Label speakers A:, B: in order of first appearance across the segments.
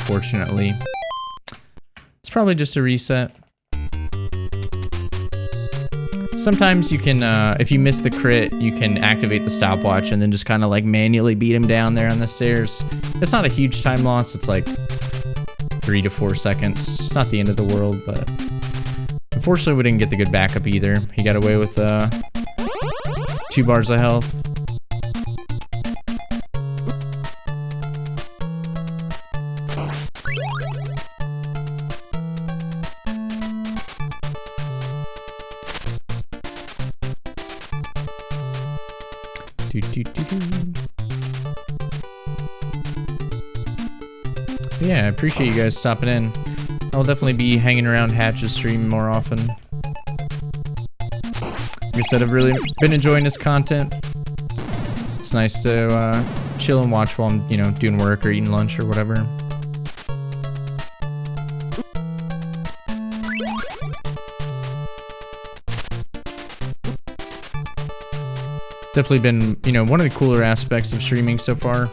A: unfortunately. It's probably just a reset. Sometimes you can, if you miss the crit, you can activate the stopwatch and then just kind of like manually beat him down there on the stairs. It's not a huge time loss. It's like 3 to 4 seconds. It's not the end of the world, but unfortunately we didn't get the good backup either. He got away with 2 bars of health. Yeah, I appreciate you guys stopping in. I'll definitely be hanging around Hatch's stream more often. Like I said, I've really been enjoying this content. It's nice to chill and watch while I'm, you know, doing work or eating lunch or whatever. Definitely been, you know, one of the cooler aspects of streaming so far.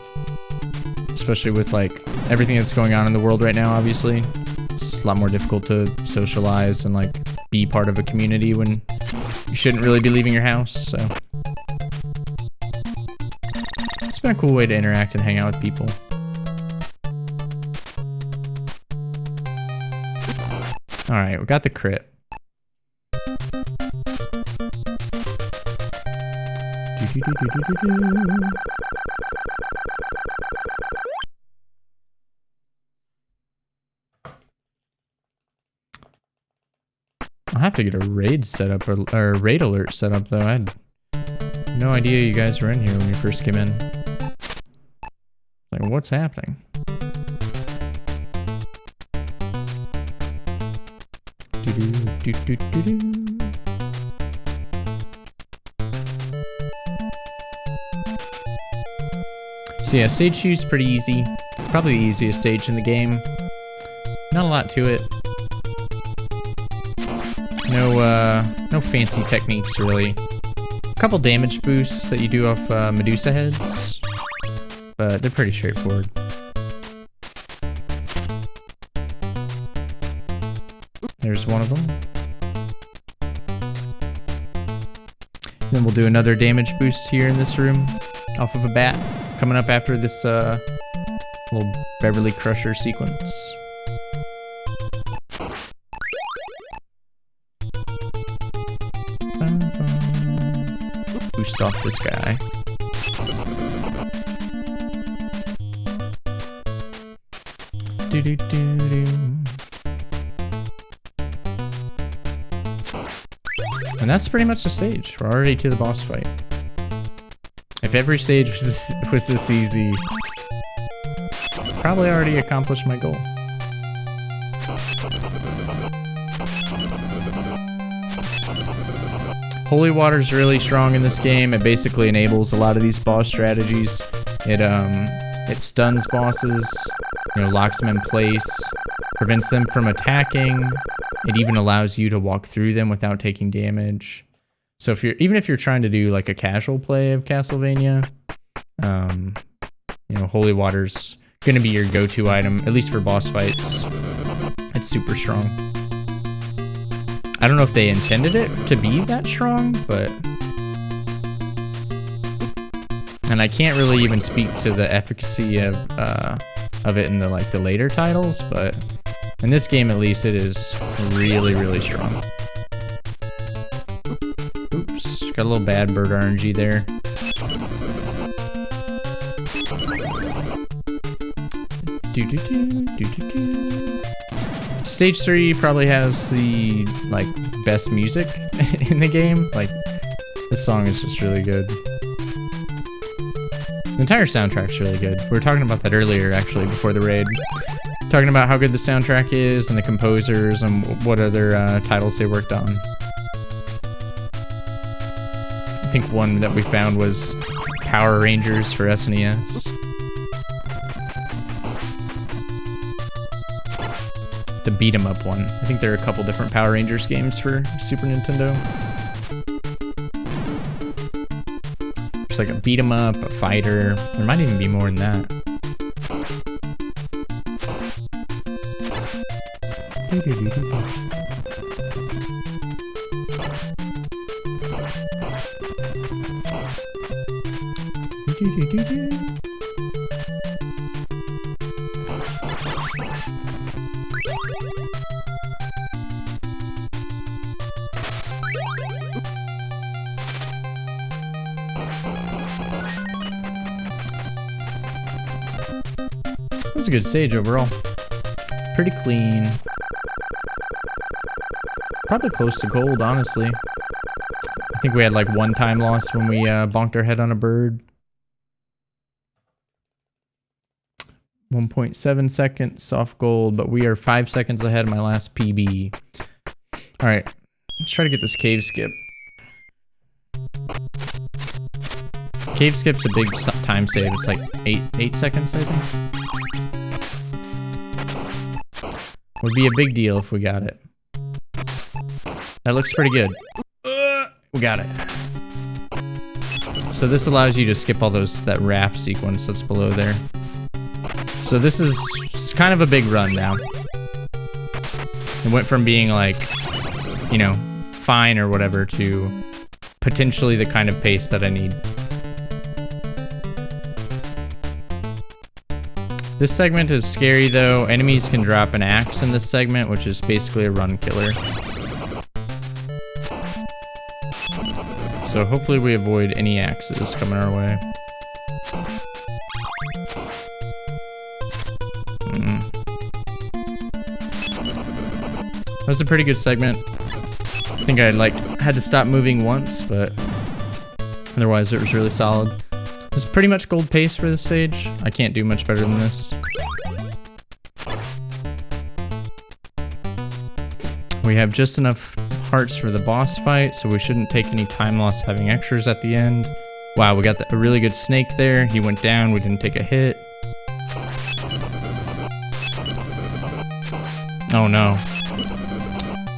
A: Especially with, like, everything that's going on in the world right now, obviously. It's a lot more difficult to socialize and, like, be part of a community when you shouldn't really be leaving your house, so. It's been a cool way to interact and hang out with people. Alright, we got the crit. I'll have to get a raid set up or a raid alert set up though. I had no idea you guys were in here when you first came in. Like, what's happening? So yeah, stage 2 is pretty easy. Probably the easiest stage in the game. Not a lot to it. No fancy techniques really. A couple damage boosts that you do off Medusa heads, but they're pretty straightforward. There's one of them. Then we'll do another damage boost here in this room off of a bat. Coming up after this little Beverly Crusher sequence. Boost off this guy. And that's pretty much the stage. We're already to the boss fight. If every stage was this easy, probably already accomplished my goal. Holy Water's really strong in this game. It basically enables a lot of these boss strategies. It stuns bosses, you know, locks them in place, prevents them from attacking. It even allows you to walk through them without taking damage. So if even if you're trying to do like a casual play of Castlevania, you know, Holy Water's gonna be your go-to item, at least for boss fights. It's super strong. I don't know if they intended it to be that strong, but... And I can't really even speak to the efficacy of it in the later titles, but in this game at least it is really, really strong. Oops, got a little bad bird RNG there. Stage 3 probably has the best music in the game. Like, this song is just really good. The entire soundtrack's really good. We were talking about that earlier, actually, before the raid. Talking about how good the soundtrack is and the composers and what other titles they worked on. I think one that we found was Power Rangers for SNES. The beat 'em up one. I think there are a couple different Power Rangers games for Super Nintendo. There's like a beat 'em up, a fighter. There might even be more than that. It was a good stage overall. Pretty clean. Probably close to gold, honestly. I think we had like one time loss when we bonked our head on a bird. 1.7 seconds, soft gold, but we are 5 seconds ahead of my last PB. Alright, let's try to get this cave skip. Cave skip's a big time save. It's like 8 seconds, I think. Would be a big deal if we got it. That looks pretty good. We got it. So this allows you to skip all that raft sequence that's below there. So this is it's kind of a big run now. It went from being like, you know, fine or whatever to potentially the kind of pace that I need. This segment is scary though. Enemies can drop an axe in this segment, which is basically a run killer. So hopefully we avoid any axes coming our way. That was a pretty good segment. I think I had to stop moving once, but otherwise it was really solid. This is pretty much gold pace for this stage. I can't do much better than this. We have just enough hearts for the boss fight, so we shouldn't take any time loss having extras at the end. Wow, we got a really good snake there. He went down, we didn't take a hit. Oh no.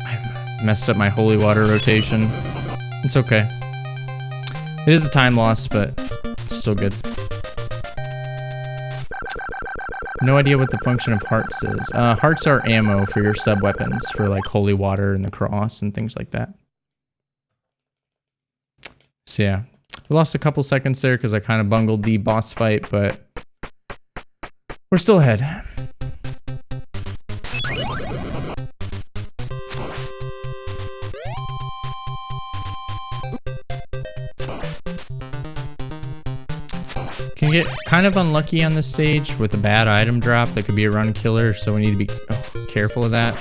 A: I messed up my holy water rotation. It's okay. It is a time loss, but it's still good. No idea what the function of hearts is. Hearts are ammo for your sub-weapons, for like holy water and the cross and things like that. So yeah, we lost a couple seconds there because I kind of bungled the boss fight, but we're still ahead. Can get kind of unlucky on this stage with a bad item drop that could be a run killer, so we need to be careful of that.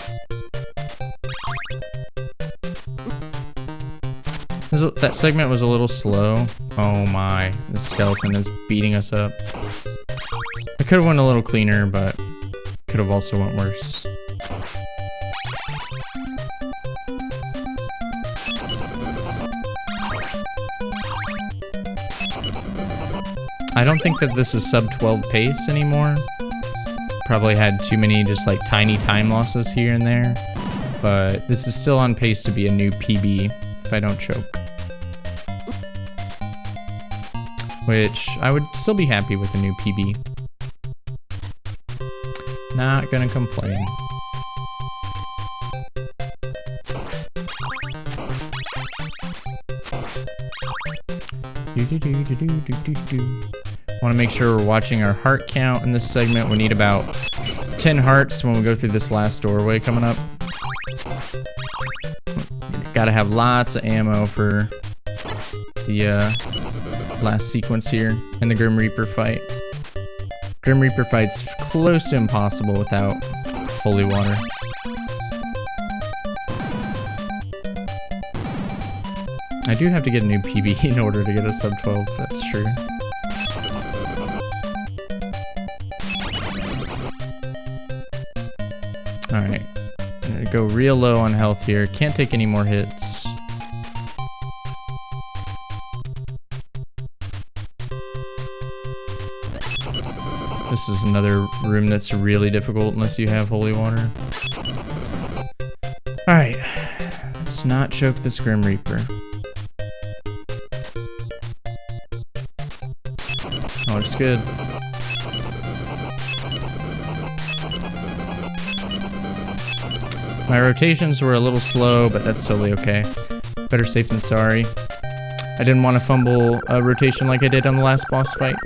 A: That segment was a little slow. Oh my, the skeleton is beating us up. I could have went a little cleaner, but could have also went worse. I don't think that this is sub 12 pace anymore. Probably had too many just like tiny time losses here and there. But this is still on pace to be a new PB if I don't choke. Which I would still be happy with a new PB. Not gonna complain. Want to make sure we're watching our heart count in this segment. We need about 10 hearts when we go through this last doorway coming up. Gotta have lots of ammo for the last sequence here in the Grim Reaper fight. Grim Reaper fight's close to impossible without holy water. I do have to get a new PB in order to get a sub 12, that's true. Alright, I'm gonna go real low on health here. Can't take any more hits. This is another room that's really difficult unless you have holy water. Alright, let's not choke this Grim Reaper. Oh, looks good. My rotations were a little slow, but that's totally okay. Better safe than sorry. I didn't want to fumble a rotation like I did on the last boss fight.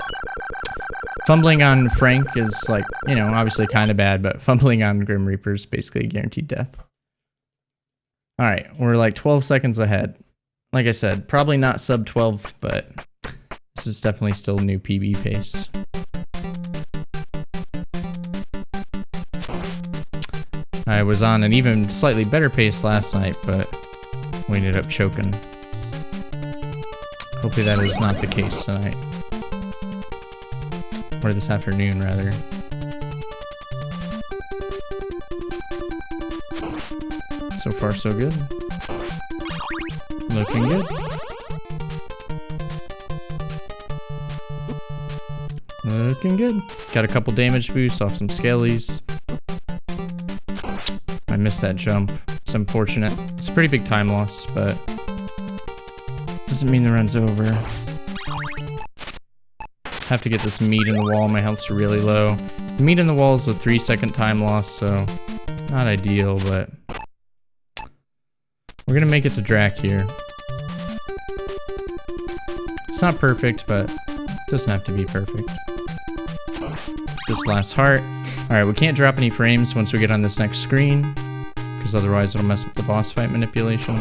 A: Fumbling on Frank is like, you know, obviously kind of bad, but fumbling on Grim Reaper is basically a guaranteed death. Alright, we're like 12 seconds ahead. Like I said, probably not sub 12, but this is definitely still new PB pace. I was on an even slightly better pace last night, but we ended up choking. Hopefully that is not the case tonight. Or this afternoon, rather. So far, so good. Looking good. Looking good. Got a couple damage boosts off some skellies. I missed that jump. It's unfortunate. It's a pretty big time loss, but doesn't mean the run's over. Have to get this meat in the wall. My health's really low. The meat in the wall is a 3-second time loss, so not ideal, but we're gonna make it to Drac here. It's not perfect, but it doesn't have to be perfect. This last heart. Alright, we can't drop any frames once we get on this next screen, because otherwise it'll mess up the boss fight manipulation.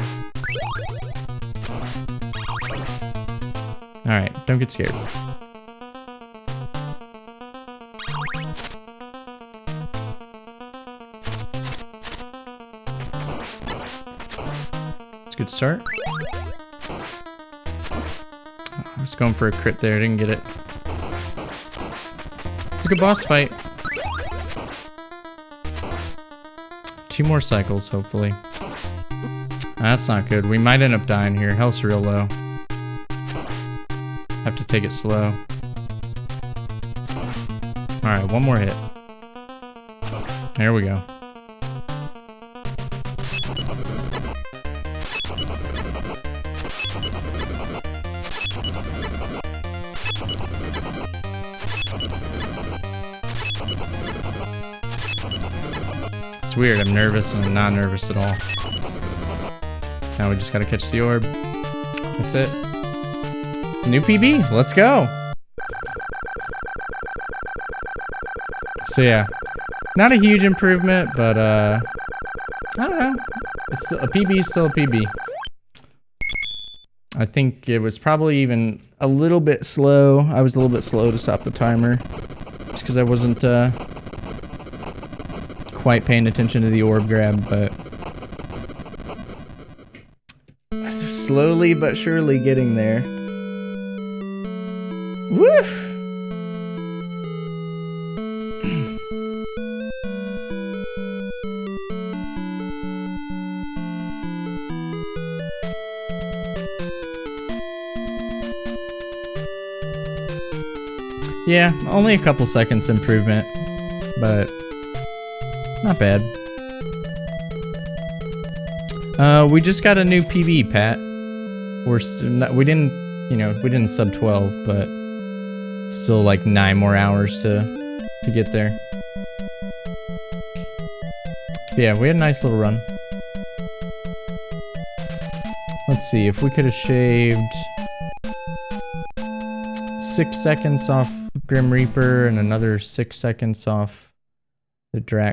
A: Alright, don't get scared. It's a good start. I was going for a crit there, didn't get it. It's a good boss fight. 2 more cycles, hopefully. That's not good. We might end up dying here. Health's real low. Have to take it slow. Alright, one more hit. There we go. It's weird, I'm nervous and I'm not nervous at all. Now we just gotta catch the orb. That's it. New PB, let's go! So yeah, not a huge improvement, but I don't know. It's still, a PB is still a PB. I think it was probably even a little bit slow. I was a little bit slow to stop the timer, just because I wasn't quite paying attention to the orb grab, but slowly but surely getting there. Woo! Yeah, only a couple seconds improvement, but not bad. We just got a new PB, Pat. We didn't sub 12, but still like 9 more hours to get there. But yeah, we had a nice little run. Let's see if we could have shaved 6 seconds off Grim Reaper and another 6 seconds off the Drac